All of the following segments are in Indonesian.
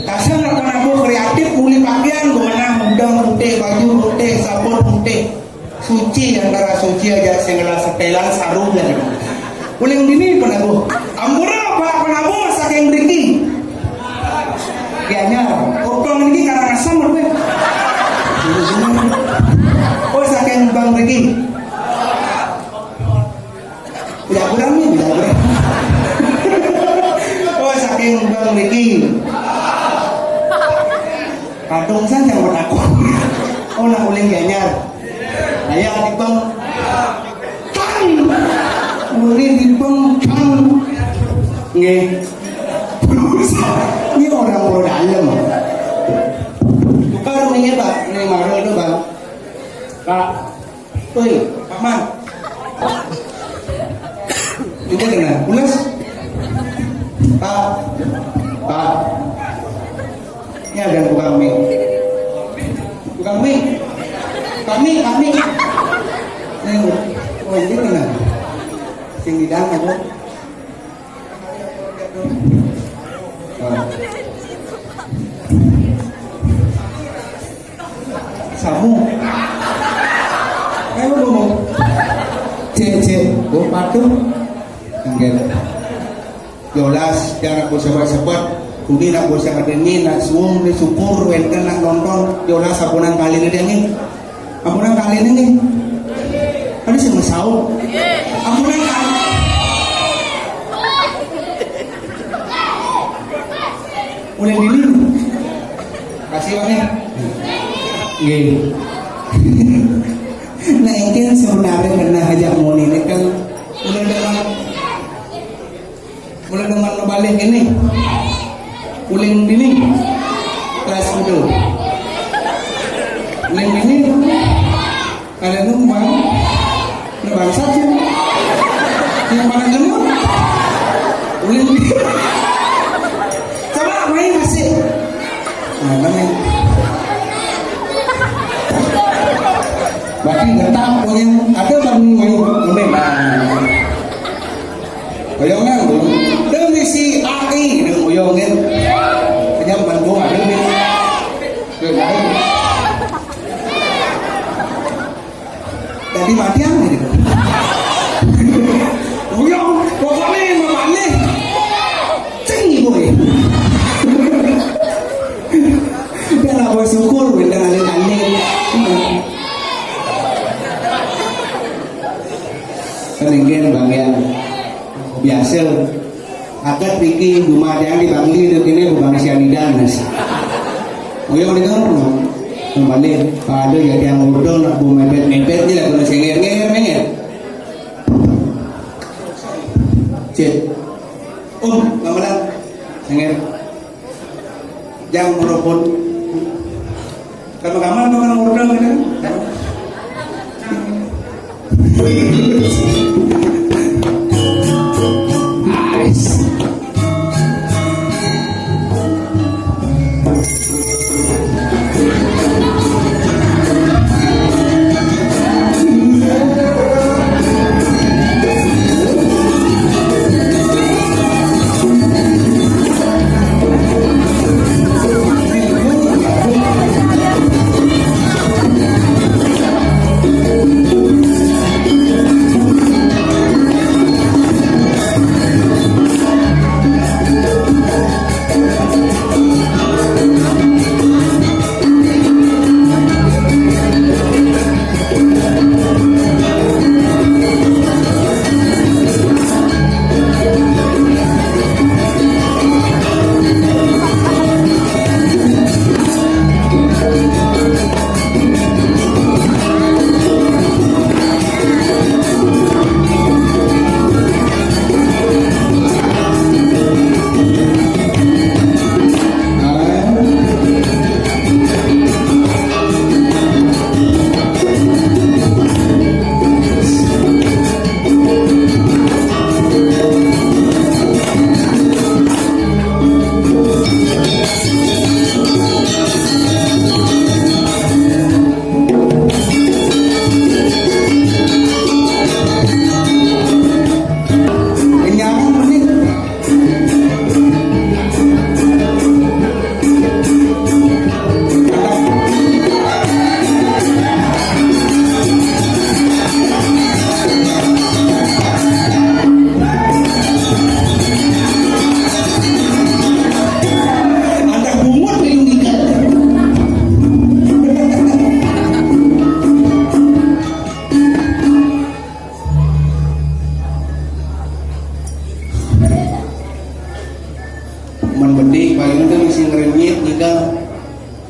Kasar nak aku kreatif, muli pakaian, gimana udang putih, baju putih, sabun putih, suci antara suci aja segala setelan sarung dan uling dini pun aku. Ampura apa aku saking beriki. Kayaknya orang ini karena asam apa? Oh saking bang beriki. Tidak kurang nih, tidak kurang. Oh saking bang beriki. Kadung saja buat aku. Oh nak uling ganyar. Ayah di bang. Tang. Uling di bang. Tang. Nge. Ini orang dalam. Tukar ini Pak. Ini marah itu Bang. Pak. Oi, Pak Man. Ini kena. Ulas. Pak. Pak. Ini ada tukang mie. Tukang mie. Kami. Oh ini kena. Sing di dalam aku. Samu. Ayo ngomong. Cek. Gua patuh. Enggak. Jolas jangan aku sebut-sebut. Kuni nak bosan kadengin, nak suung, nak syukur, welkan nak nonton, jola sabunan kali ni dia ni, ampunan kali ni, ada sih masau, ampunan kali, udah dini, kasih wangnya, gini, nah ini sebenarnya kena hajak moni ini kan, mulai dengan balik ini. Uling dini kelas kudu uling dini kalian numpang nebang saja yang mana gemuk uling dini coba main kasih nah main berarti getah punya ada bang main bayangkan demi si AI dengan bayangkan penyampaian gua ada nih tadi matian nih bayang pokoknya mamanya cengi boy dan aku syukur dengan alih-alih peninggian bang yang biasa agak pikir rumah yang di Bangli itu ini bukan sianidan nasi. Oh yang dengar kembali ada yang udah nak bu mepet je lah kalau senger. Cik, kamalan senger. Jangan merokok. Kalau kamar makan udah kan?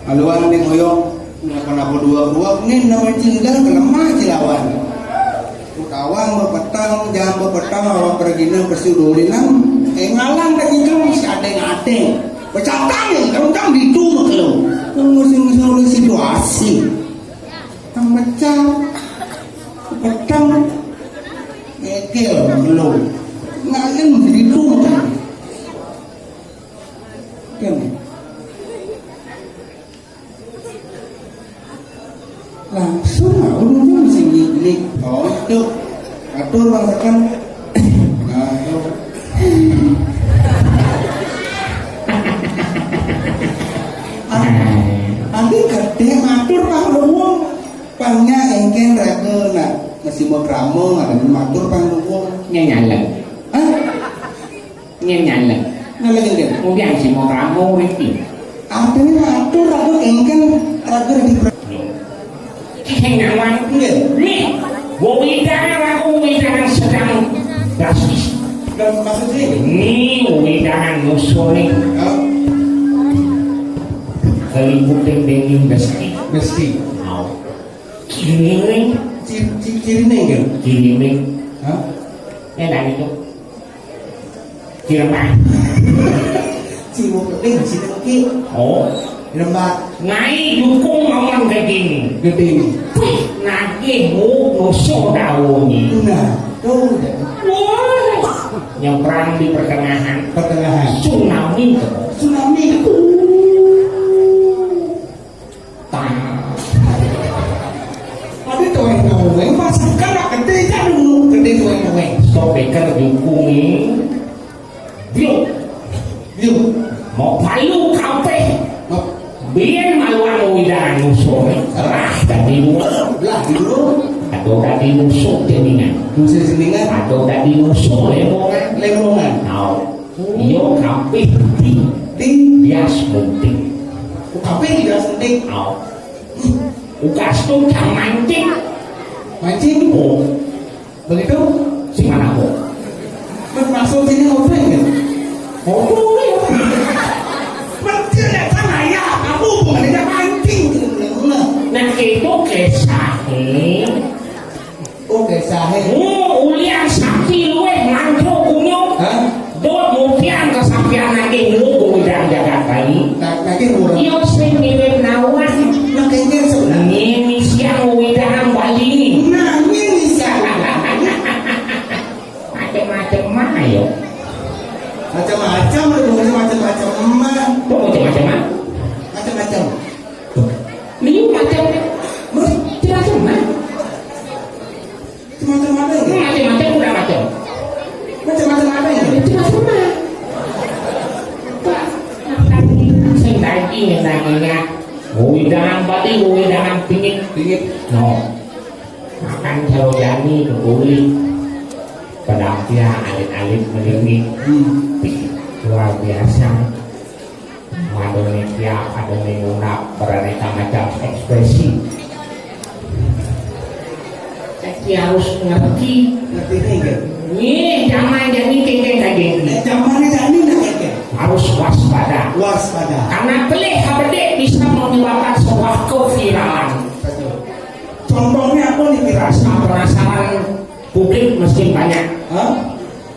Aluan ning hoyong kenapa dua nih nama cinggal kelemah cilawan. Kawang berpetang, jangan berpetang awak perginan persudulinang. Ngalang dah cinggal si adeng. Bercatang ya, kalau kan diturut lo. Ngusung situasi. Tang macam petang ngekel lo. Ngalang diturut. Kan? Langsung ujung mesti ngiklik. Oh itu atur bangsakan. Nah itu andi gede matur pang luwung pangnya engken raga nak masih mau kramo ada matur pang luwung nyanyi nyanyi ngaleng mau biang si mau kramo riki ada ni matur raga engken raga di hengawan nih widangan aku widangan sedang basis dan maksudnya ini widangan musuh nih keliputan dengan mesti kirining kirining kan kirining hah dan itu kiriman cium penting cium oh lembab ngai dukung ngomong kayak gini gede nage musuh daun ini nah tuh yang perang di pertengahan tsunami ada tuh yang ngomong masuk kan gede kan gede tuh yang ngomong sobeker dukungi yuk mau palu kape biar maluan widangan musuh lah tadi dulu atau tadi musuh jeningan atau tadi musuh lemongan yo kape di bias munting kape di bias munting ukas tuh jam mancing oh begitu si mana kok masuk sini ngobrol kan nah itu kesahe ulian sakti luweh manco kunyuk dot mungkin kesakian lagi nunggu udang jaga bayi yo sing mirip nawan ini siang udang bali macam-macam mana yo macam-macam ini macam macam apa ya sing tadi namanya uidangan pati uidangan pingit no makan sarojani kebuli pedangnya alit-alit melingit luar biasa madone tiap adone ngungkap beraneka macam ekspresi tapi harus ngerti nih zaman jadi kengkeng kayak gini zamannya jadi harus waspada karena pelih habede bisa menyebabkan sebuah keviralan contohnya apa nih rasa penasaran publik mesti banyak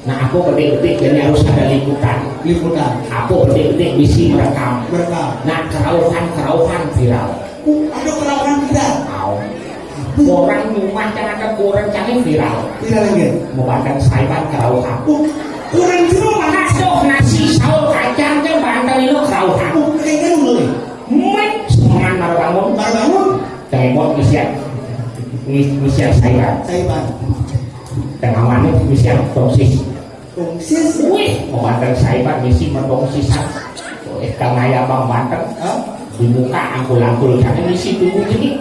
nah aku gede-gede jadi harus ada liputan aku gede-gede bisa merekam nah kerauhan viral ada kerauhan viral orang rumah jangan kurang cari viral lagi membatalkan saiban kerauhan kurang juga mana sok nasi saus kacang kan bantal itu kerauhan kayaknya mulai semangat bangun tembok misian saiban tengah mana misian tongsis wih membatalkan saiban misi mentongsisan tengah ya bang bantal di muka angkul-angkul jangan misi tunggu ini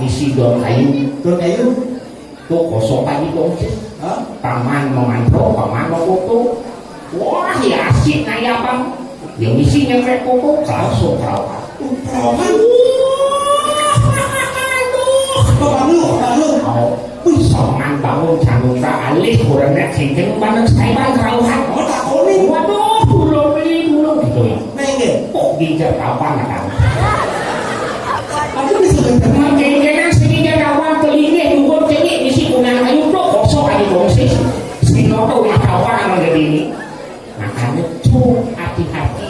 misi daun kayu tuh kosong pagi tongsis paman memantau paman foto wah ya asik kayak bang yang isinya kayak foto langsung perawat soman bangun jangan alih kurangnya kengkeng bandeng saiban kerauhan waduh belum beli dulu gitu tuh. Main Kok ginjar kawan kan? Aku bisa berteman. Makanya seginya kawan telinga dulu cengik isi kunang kayu pro kosong aja bongsis. Sino tuh kawan sama jadi ini. Makanya tuh hati-hati.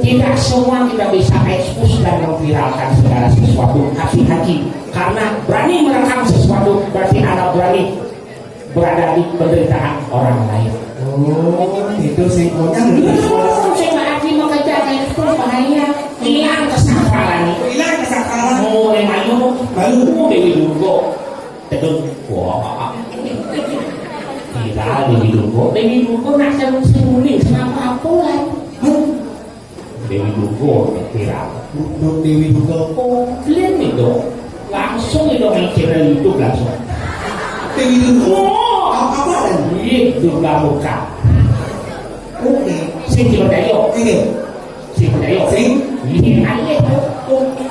Tidak semua kita bisa ekspos dan memviralkan segala sesuatu. Hati-hati. Karena berani merekam sesuatu berarti Anda berani berada di penderitaan orang lain. Oh, itu singkongnya dulu. Saya berarti mengejar ekspos bahaya. Hilang kesakaran. Hilang kesakaran. Mulai malu. Dewi Durgo. Teduh. Wah. Tidak Dewi Durgo. Dewi Durgo nak semuling sama apa? Dewi Durgo viral. Dewi Durgo. Oh, lihat itu. Langsung itu main channel YouTube langsung. Dewi Durgo. Apa dan? Itu muka. Oke. Sing dipercaya. Ini. Sing percaya. Sing. Ini aja itu.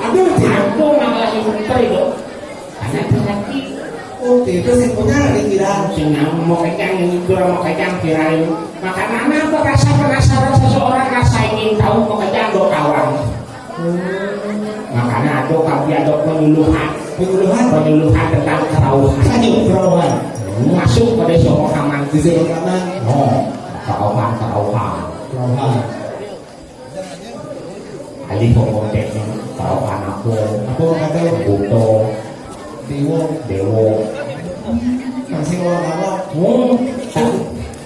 Ada macam. Aku malah yang pintar itu. Karena nanti. Oke, itu singkongnya ada di viral. Senang mau kacang viral. Maka mana apa rasa penasaran seseorang rasa ingin tahu mau kacang do kawan. Makanya ada penyuluhan tentang kerauhan. Kerauhan. Masuk pada semua kaman. Di sebelah kanan. Oh, kerauhan. Kerauhan. Ali pengkonteknya kerauhan aku. Apa kata? Buto. Dewo. Masih orang apa?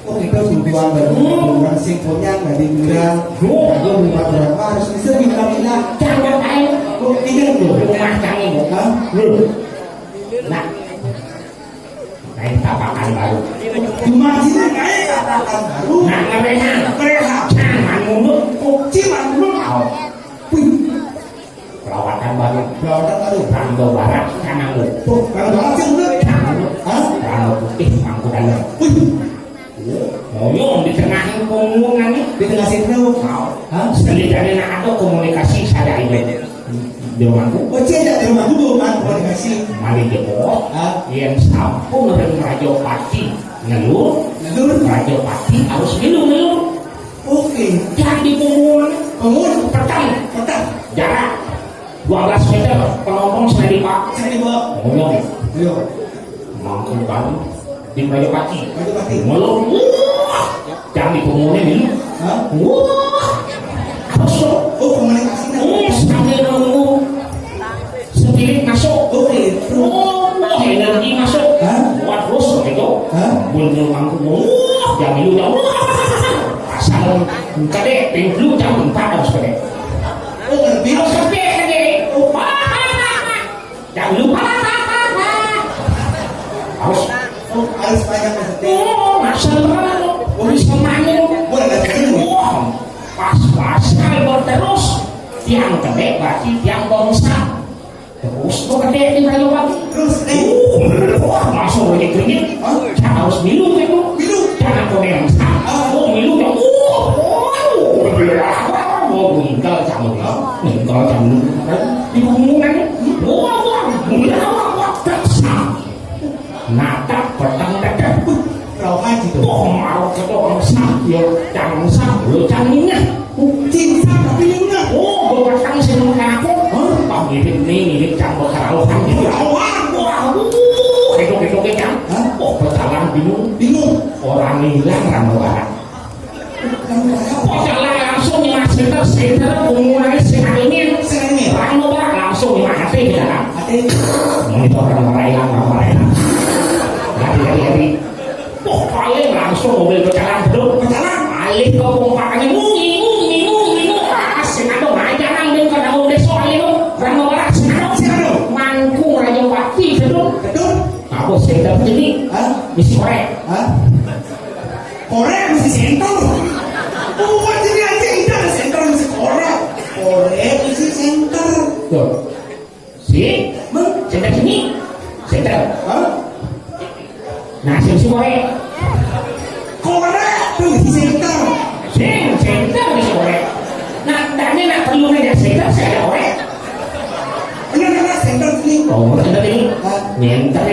Oh, kita tujuan baru singkongnya nggak dibilang. Aku rumah berapa harus bisa bilang. Jangan ayo. Oh, ini tuh. Rumah kami bu. Hah? Nah, naik tapakan baru. Cuma sini kayak tapakan baru. Nah, ngereha. Jangan mundur. Ciman dulu. Perawatan baru. Baru. Rando barat kanan lu. Tuh, kalau barat sih udah. Hah? Rando putih mangku dalam. Moyong di tengah komungan ini. Di tengah sini tuh. Hah? Sekali ada komunikasi saya ini. Di rumahku. Oh, tidak di rumah dulu kan komunikasi. Mari jebol. Yang sampun dari Raja Pati ngelur. Raja Pati harus ngelur. Oke. Jadi komungan. Petang. Jarak 12 meter penonton saya di Pak. Moyong. Mangku baru di Raja Pati. Ngelur. Jangan di komungan ini. Harus. Komunikasinya. Sambil nunggu spirit masuk. Energi masuk. Buat terus itu. Belum mangku. Jangan lu jauh. Asal kadek pintu jam 4 harus kadek. Harus kadek. Jangan lupa. Harus banyak Masalah bisa main. Pas-pasan terus tiang gede berarti tiang bangsa terus kok gede di Raja Pati terus langsung lagi gini harus milu itu jangan kau yang milu yang mau meninggal kamu di komunan nata petang kerauhan gitu. Mau ketong sakyo jangan sakyo caningnya Cinta tapi enggak. Batang seneng aku. Pak ini campur kerauhan gitu. Hidup kan? Berjalan bingung. Orang hilang rambut barat. Jalan langsung 5 cm komunalnya senangin. Rambut barat langsung 5 hati di dalam. Monitor ramai. Hari. Paling langsung mobil berjalan alih ke kompakannya mungi asik ada majalah dan kada udah soal itu rano barat senado mangku Raja Pati sedul apa senter ini misi korek misi senter buat ini aja tidak ada senter misi korek misi senter tuh si senter sini senter nah misi korek tuh misi senter senter misi korek. Nah, tadi nak perlu ada senter saya ada korek. Benar senter ini. Senter ini. Nyenter.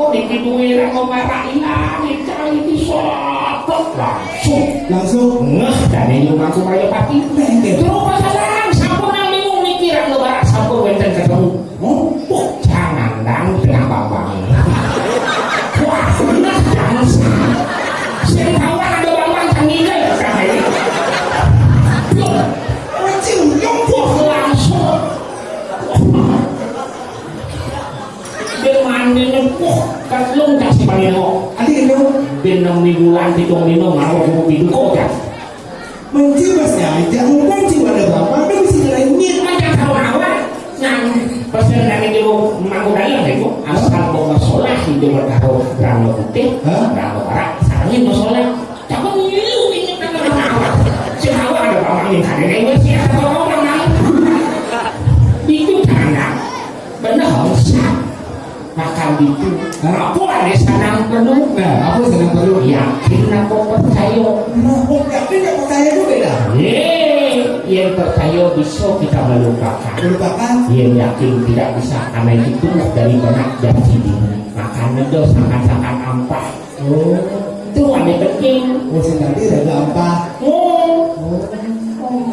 Di kiduwe ra marah ila, dicari di sotot langsung. langsung ngeh dan ini langsung kaya pati terus pasaran sampun yang bingung mikir ang lebaran sampun wenten ketemu jangan dang tengah babang wah bener jangan sing kawan ada babang tanginya ya kaya anjing nyempuh langsung dia mandi nyempuh katlong kasih panino adik itu benang mingguan pitong lino ngaruh mo piduko ka mencibasnya aja bukan jiwa ada bapak ada mesti lainnya macam tahu awal yang pasal nang itu mangko dalam itu asal bawa sholat itu bertaruh rano putih rano barat sarangnya mau sholat cakap ngilu ini kan awal siapa ada bapak yang ada yang siapa orang nang itu karena benar usah makan itu aku ada senang penuh aku senang perlu yakin aku percaya yakin aku percaya juga dah yang percaya bisa kita melupakan yang yakin tidak bisa karena itu tumbuh dari benak dan sini makan itu sangat-sangat ampah itu ada penting nanti ada apa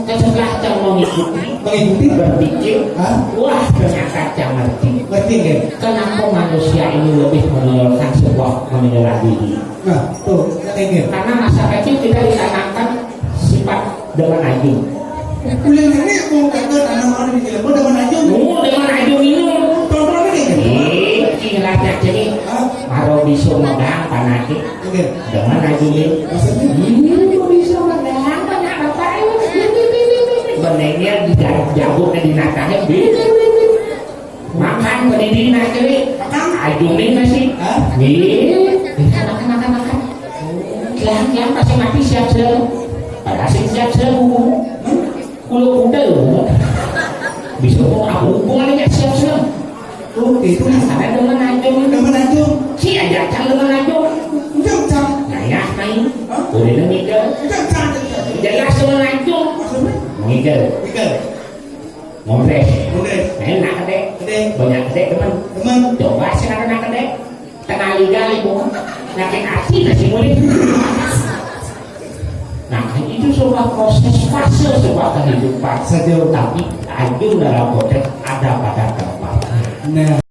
setelah yang mengikuti berpikir wah ternyata jangan ngerti kenapa manusia ini lebih menolakkan sebuah menyelah diri karena masa kecil kita ditanamkan sifat dengan ajung kuliah ini mau kata tanaman di dalam dengan ajung dengan ajung ini kilatnya jadi baru bisa medang panaki dengan ajung ini bisa medang banyak apa benengnya jagungnya dinatanya makan pendidik nakiri ajungin masih makan kilang pasti mati siap sel pada siap sel kulo kuda bisa aku hubungannya siap sel itu ada dengan ajung si aja cang dengan ajung nah ya main boleh nemikir jelas dengan ajung mikir ngomong enak kadek banyak kadek teman coba sih anak kadek tengah liga ibu nakin asli nasi mulut nah itu sebuah proses fase sebuah kehidupan tapi ajung dalam konteks ada pada tempat